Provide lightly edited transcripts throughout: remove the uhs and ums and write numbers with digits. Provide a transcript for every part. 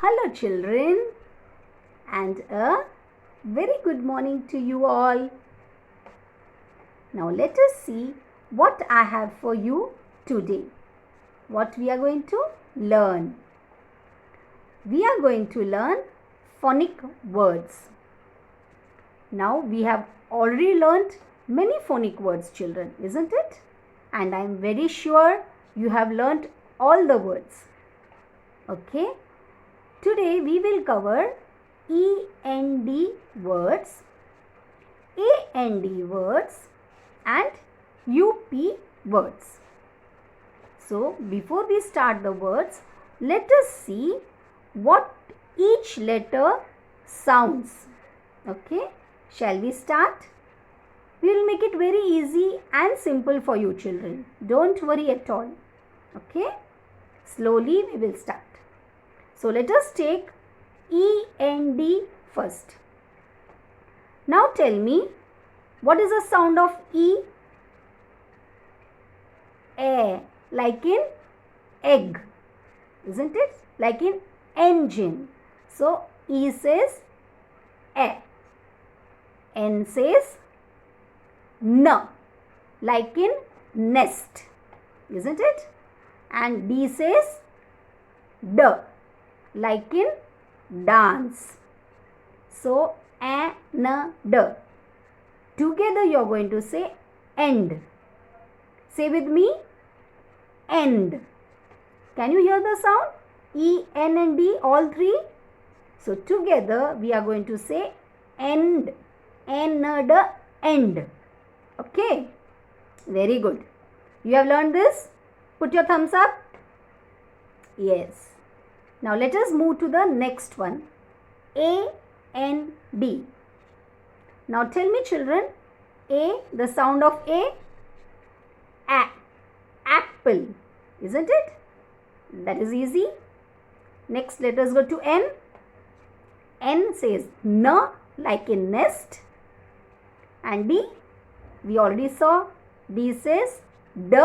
Hello children, and a very good morning to you all. Now let us see what I have for you today. What we are going to learn. We are going to learn phonic words. Now we have already learned many phonic words, children, isn't it? And I am very sure you have learned all the words. Okay? Today we will cover END words, AND words and UP words. So before we start the words, let us see what each letter sounds. Okay, shall we start? We will make it very easy and simple for you children. Don't worry at all. Okay, slowly we will start. So let us take END first. Now tell me, what is the sound of E? A, like in egg, isn't it? Like in engine. So E says A. N says N, like in nest, isn't it? And D says D, like in dance. So and D. Together you are going to say end. Say with me, end. Can you hear the sound? E, N and D, all three. So together we are going to say end. End, end. Okay. Very good. You have learned this? Put your thumbs up. Yes. Now let us move to the next one. AND. Now tell me children, A, the sound of A, apple, isn't it? That is easy. Next let us go to N. N says N, like in nest. And D, we already saw, D says D,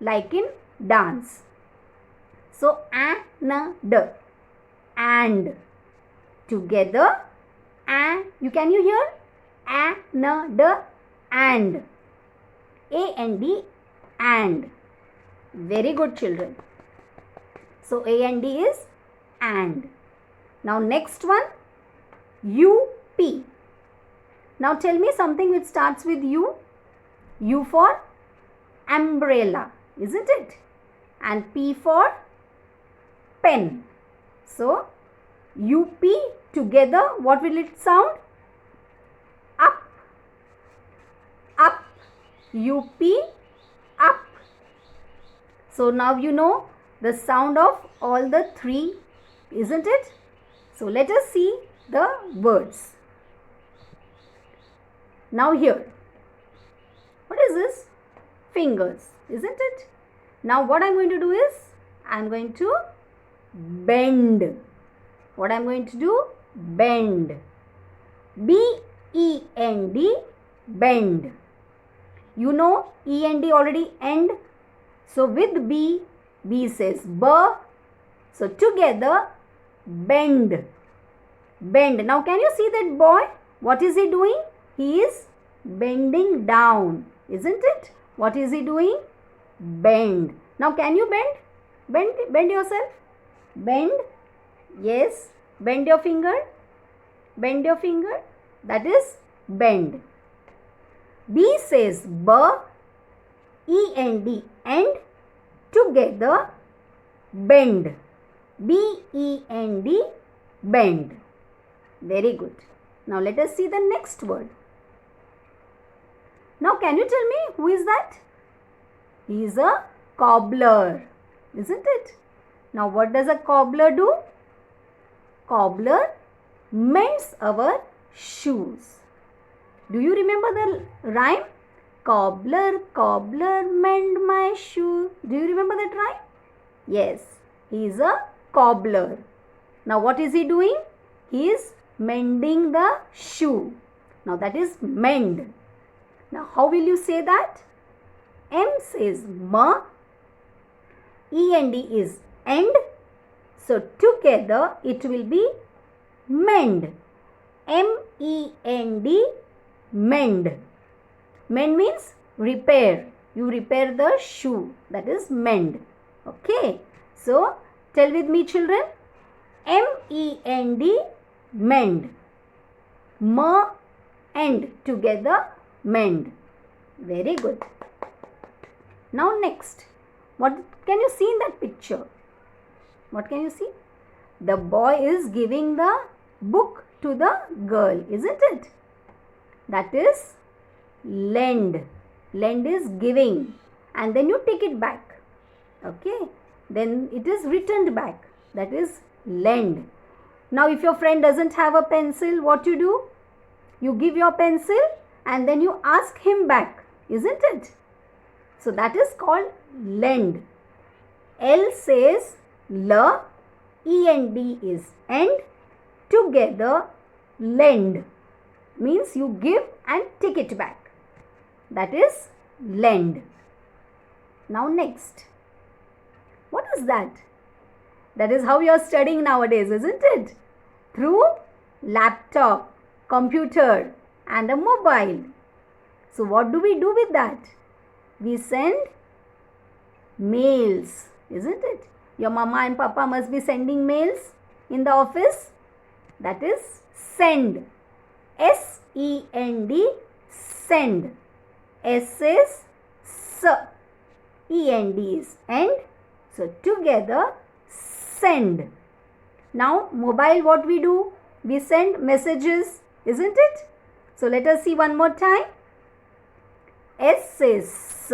like in dance. So and together, and can you hear? And A and D, and. Very good children. So A and D is and. Now next one, UP. Now tell me something which starts with U. U for umbrella, isn't it? And P for pen. So UP together, what will it sound? Up. Up. UP, up. So now you know the sound of all the three, isn't it? So let us see the words. Now here, what is this? Fingers, isn't it? Now what I am going to do is, I am going to bend. What I am going to do? Bend. B-E-N-D, bend. You know E-N-D already end. So with B, B says B. So together, bend. Bend. Now can you see that boy? What is he doing? He is bending down, isn't it? What is he doing? Bend. Now can you bend? Bend yourself. Bend. Yes. Bend your finger. Bend your finger. That is bend. B says B. E-N-D, end. Together, bend. B-E-N-D, bend. Very good. Now let us see the next word. Now can you tell me who is that? He is a cobbler, isn't it? Now what does a cobbler do? Cobbler mends our shoes. Do you remember the rhyme? Cobbler, cobbler, mend my shoe. Do you remember that rhyme? Yes, he is a cobbler. Now what is he doing? He is mending the shoe. Now that is mend. Now how will you say that? M says ma, E and D is end. So together it will be mend. M-E-N-D, mend. Mend means repair. You repair the shoe. That is mend. Okay. So tell with me children. M-E-N-D, mend. M-E-N-D, together, mend. Very good. Now next. What can you see in that picture? What can you see? The boy is giving the book to the girl, isn't it? That is lend. Lend is giving and then you take it back. Okay. Then it is returned back. That is lend. Now if your friend doesn't have a pencil, what you do? You give your pencil and then you ask him back, isn't it? So that is called lend. L says L, E-N-D is end. Together, lend means you give and take it back. That is lend. Now next. What is that? That is how you are studying nowadays, isn't it? Through laptop, computer and a mobile. So what do we do with that? We send mails, isn't it? Your mama and papa must be sending mails in the office. That is send. S-E-N-D, send. S is S. E-N-D is end. So together, send. Now mobile, what we do? We send messages, isn't it? So let us see one more time. S is S,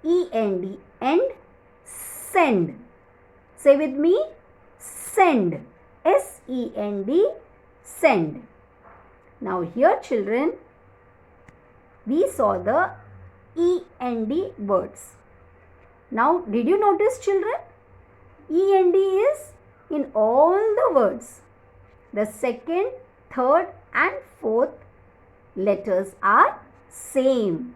E-N-D, end, send. Say with me, send. S-E-N-D, send. Now here children, we saw the E-N-D words. Now did you notice children? E-N-D is in all the words. The second, third and fourth letters are same.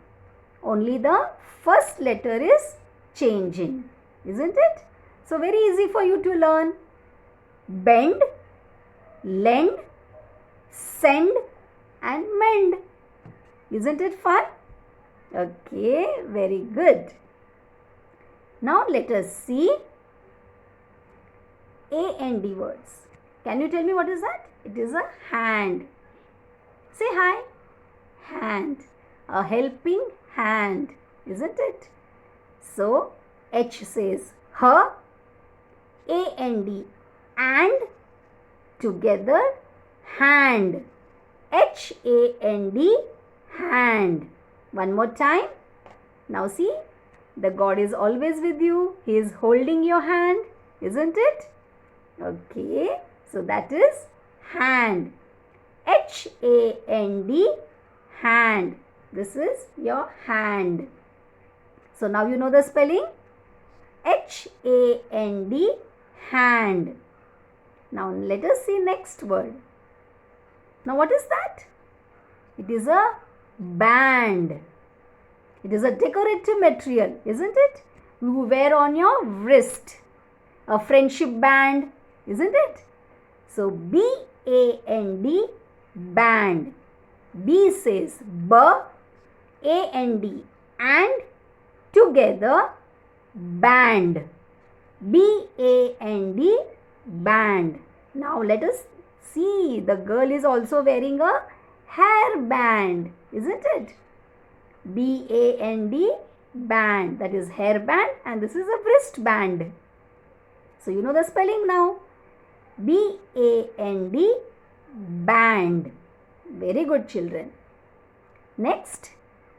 Only the first letter is changing, isn't it? So very easy for you to learn. Bend, lend, send and mend. Isn't it fun? Okay, very good. Now let us see A-N-D words. Can you tell me what is that? It is a hand. Say hi. Hand. A helping hand, isn't it? So H says her. A-N-D, and, together, hand. H-A-N-D, hand. One more time. Now see, the God is always with you. He is holding your hand, isn't it? Okay, so that is hand. H-A-N-D, hand. This is your hand. So now you know the spelling. H-A-N-D, hand. Now let us see next word. Now what is that? It is a band. It is a decorative material, isn't it? You wear on your wrist. A friendship band, isn't it? So B-A-N-D, band. B says B, A-N-D, and, together, band. B-A-N-D, band. Now let us see. The girl is also wearing a hairband, isn't it? B-A-N-D, band. That is hairband and this is a wristband. So you know the spelling now. B-A-N-D, band. Very good children. Next,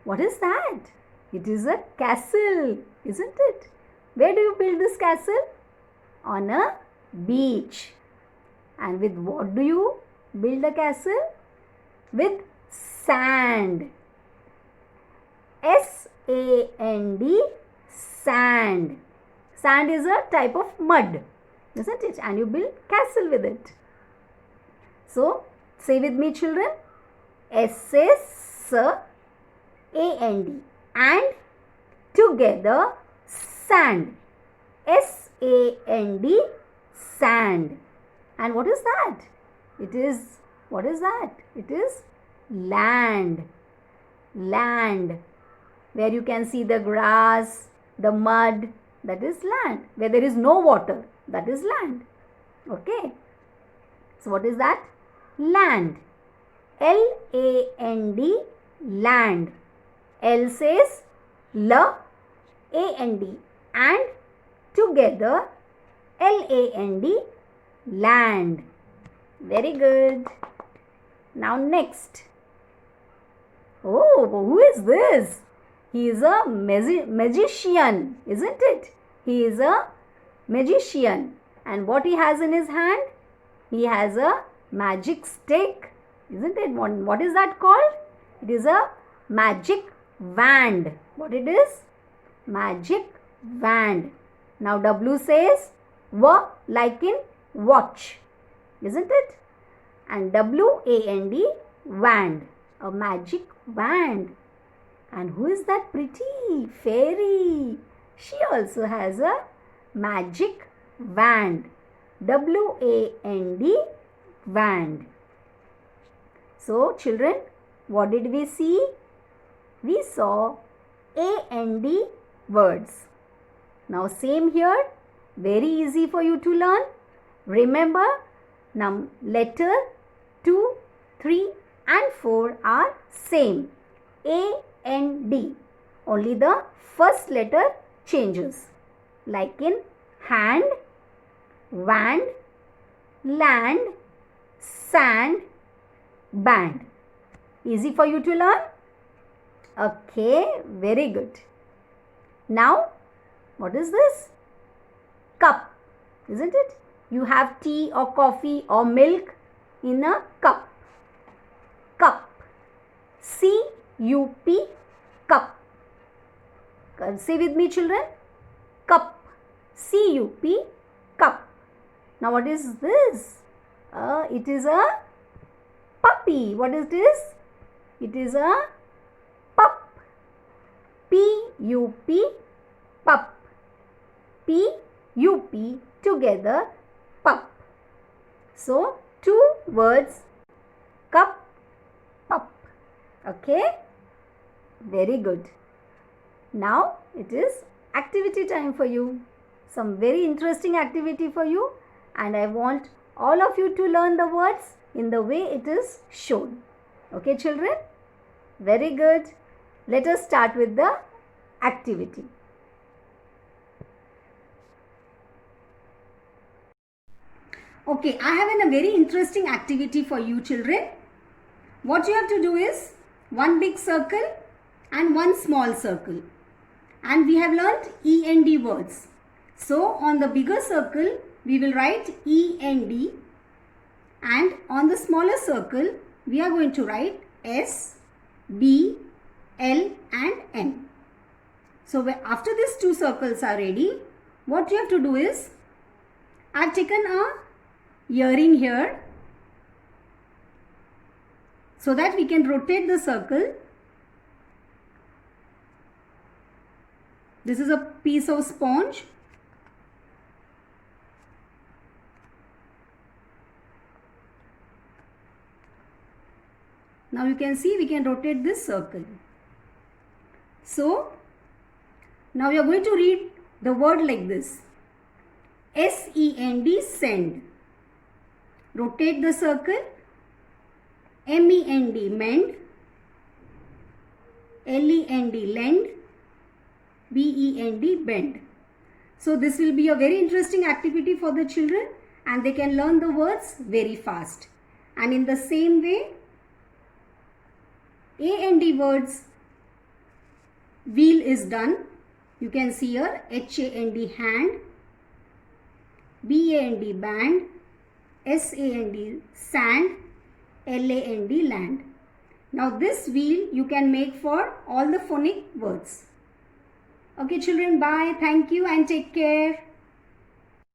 what is that? It is a castle, isn't it? Where do you build this castle? On a beach. And with what do you build a castle? With sand. S-A-N-D, sand. Sand is a type of mud, isn't it? And you build castle with it. So, say with me children. S-A-S-A-N-D, and, together, sand. S-A-N-D, sand. And what is that? What is that? It is land. Land. Where you can see the grass, the mud, that is land. Where there is no water, that is land. Okay. So what is that? Land. L-A-N-D, land. L says L, A-N-D, and together L-A-N-D, land. Very good. Now next. Oh, who is this? He is a magician, isn't it? He is a magician. And what he has in his hand? He has a magic stick, isn't it? What is that called? It is a magic wand. What it is? Magic wand. Now W says W like in watch, isn't it? And W-A-N-D, wand. A magic wand. And who is that pretty fairy? She also has a magic wand. W-A-N-D, wand. So children, what did we see? We saw A-N-D words. Now same here, very easy for you to learn. Remember, letter 2, 3 and 4 are same. A-N-D. Only the first letter changes. Like in hand, wand, land, sand, band. Easy for you to learn? Okay, very good. Now, what is this? Cup, isn't it? You have tea or coffee or milk in a cup. Cup. C-U-P, cup. Say with me, children. Cup. C-U-P, cup. Now, what is this? It is a puppy. What is this? It is a pup. P-U-P, pup. P-U-P together, pup. So, 2 words, cup, pup. Okay? Very good. Now, it is activity time for you. Some very interesting activity for you. And I want all of you to learn the words in the way it is shown. Okay, children? Very good. Let us start with the activity. Okay, I have a very interesting activity for you, children. What you have to do is one big circle and one small circle. And we have learnt E-N-D words. So, on the bigger circle, we will write E-N-D. And on the smaller circle, we are going to write S, B, L and N. So, after these 2 circles are ready, what you have to do is, I have taken a earring here so that we can rotate the circle. This is a piece of sponge. Now you can see we can rotate this circle. So, now we are going to read the word like this. S-E-N-D, send. Rotate the circle. M-E-N-D, mend. L-E-N-D, lend. B-E-N-D, bend. So this will be a very interesting activity for the children and they can learn the words very fast. And in the same way, A-N-D words, wheel is done. You can see here H-A-N-D, hand. B-A-N-D, band. S-A-N-D, sand. L-A-N-D, land. Now this wheel you can make for all the phonic words. Okay children, bye. Thank you and take care.